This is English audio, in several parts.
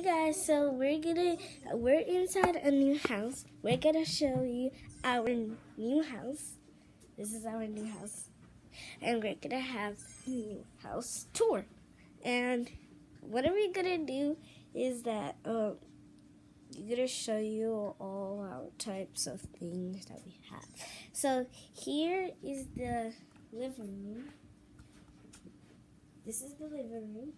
guys, so we're inside a new house. We're gonna show you our new house. This is our new house, and we're gonna have a new house tour. And what are we gonna do is that we're gonna show you all our types of things that we have. So here is the living room. This is the living room.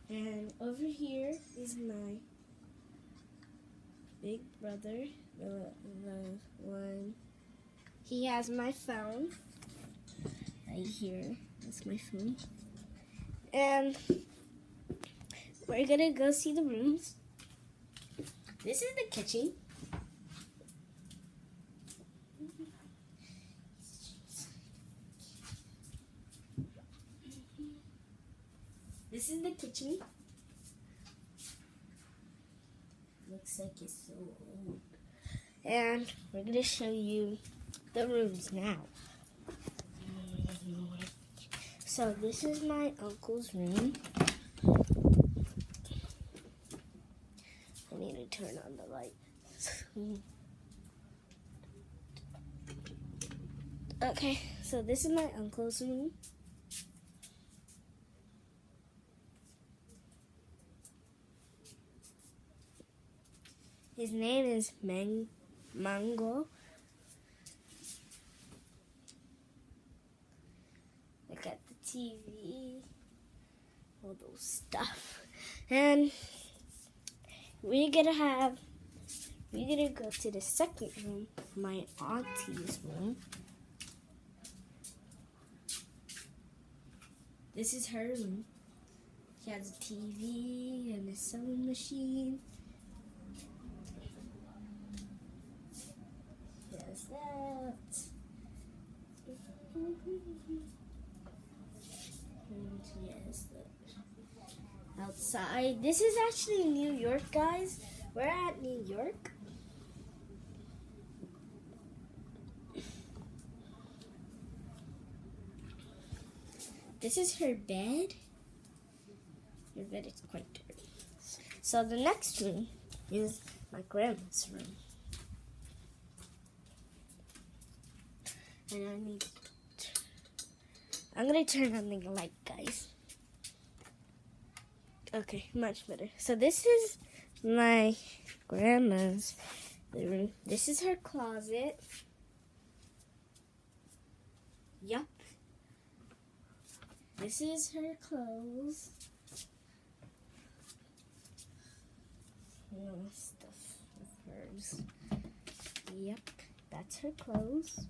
And over here is my big brother, the one. He has my phone right here. That's my phone. And we're gonna go see the rooms. This is the kitchen. This is the kitchen. Looks like it's so old. And we're going to show you the rooms now. So this is my uncle's room. I need to turn on the light. Okay, so this is my uncle's room. His name is Mango. Look at the TV, all those stuff. And we're gonna go to the second room, my auntie's room. This is her room. She has a TV and a sewing machine. That. And yes, outside. This is actually New York, guys. We're at New York. This is her bed. Her bed is quite dirty. So the next room is my grandma's room. And I'm gonna turn on the light, guys. Okay, much better. So this is my grandma's room. This is her closet. Yup. This is her clothes. Stuff of hers. Yep, that's her clothes.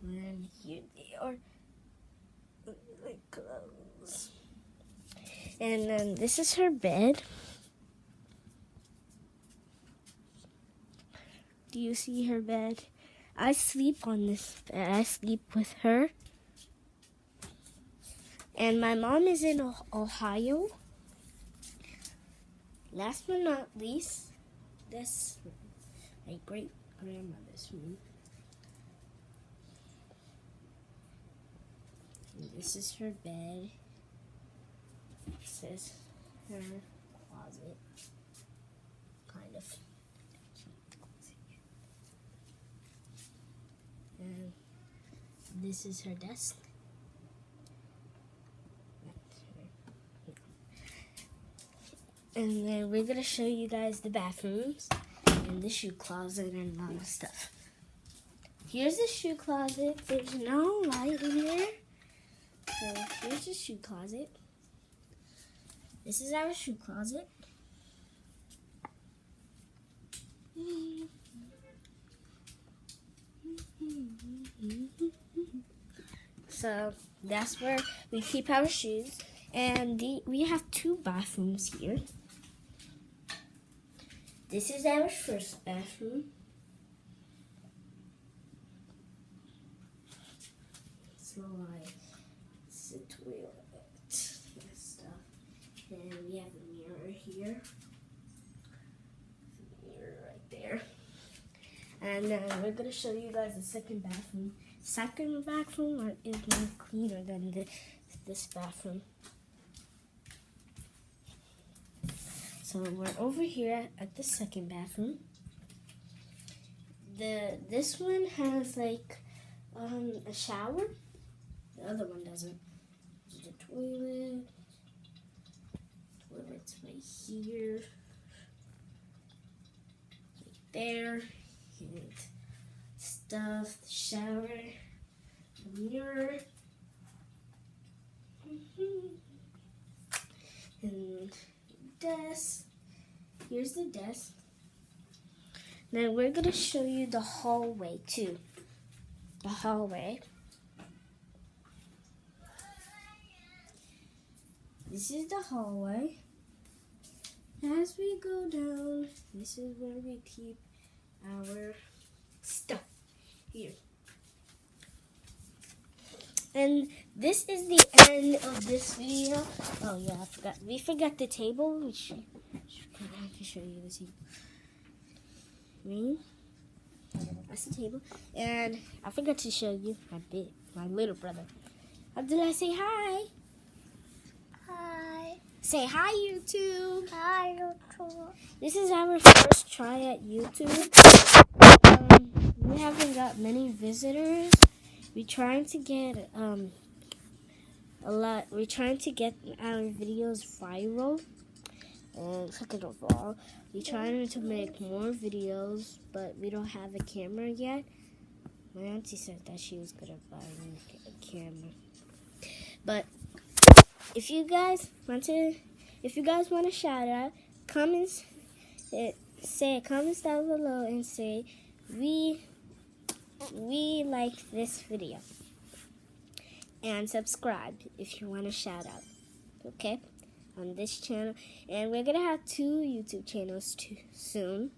And here they are, the clothes. And then this is her bed. Do you see her bed? I sleep on this bed. I sleep with her. And my mom is in Ohio. Last but not least, this my great grandmother's room. This is her bed. This is her closet. Kind of. And this is her desk. And then we're going to show you guys the bathrooms and the shoe closet and a lot of stuff. Here's the shoe closet. There's no light in here. So here's the shoe closet. This is our shoe closet. So that's where we keep our shoes. And we have two bathrooms here. This is our first bathroom. So it's a toilet and stuff. And we have a mirror here. Mirror right there. And we're going to show you guys the second bathroom. second bathroom is more cleaner than this bathroom. So we're over here at the second bathroom. This one has like a shower. The other one doesn't. There's a toilet. Toilet's right here. Right there. And stuff, the shower, the mirror. And desk. Here's the desk. Now we're going to show you the hallway too. The hallway. This is the hallway. As we go down, this is where we keep our stuff here. And this is the end of this video. Oh yeah, I forgot. We forgot the table. I can show you the table. That's the table. And I forgot to show you my little brother. Abdullah, say hi. Hi. Say hi, YouTube. Hi, YouTube. This is our first try at YouTube. We haven't got many visitors. We're trying to get a lot. We're trying to get our videos viral. And second of all, we're trying to make more videos, but we don't have a camera yet. My auntie said that she was gonna buy me a camera. But if you guys want to shout out, comments down below and say we like this video. And subscribe if you want to shout out. Okay? On this channel. And we're going to have 2 YouTube channels soon.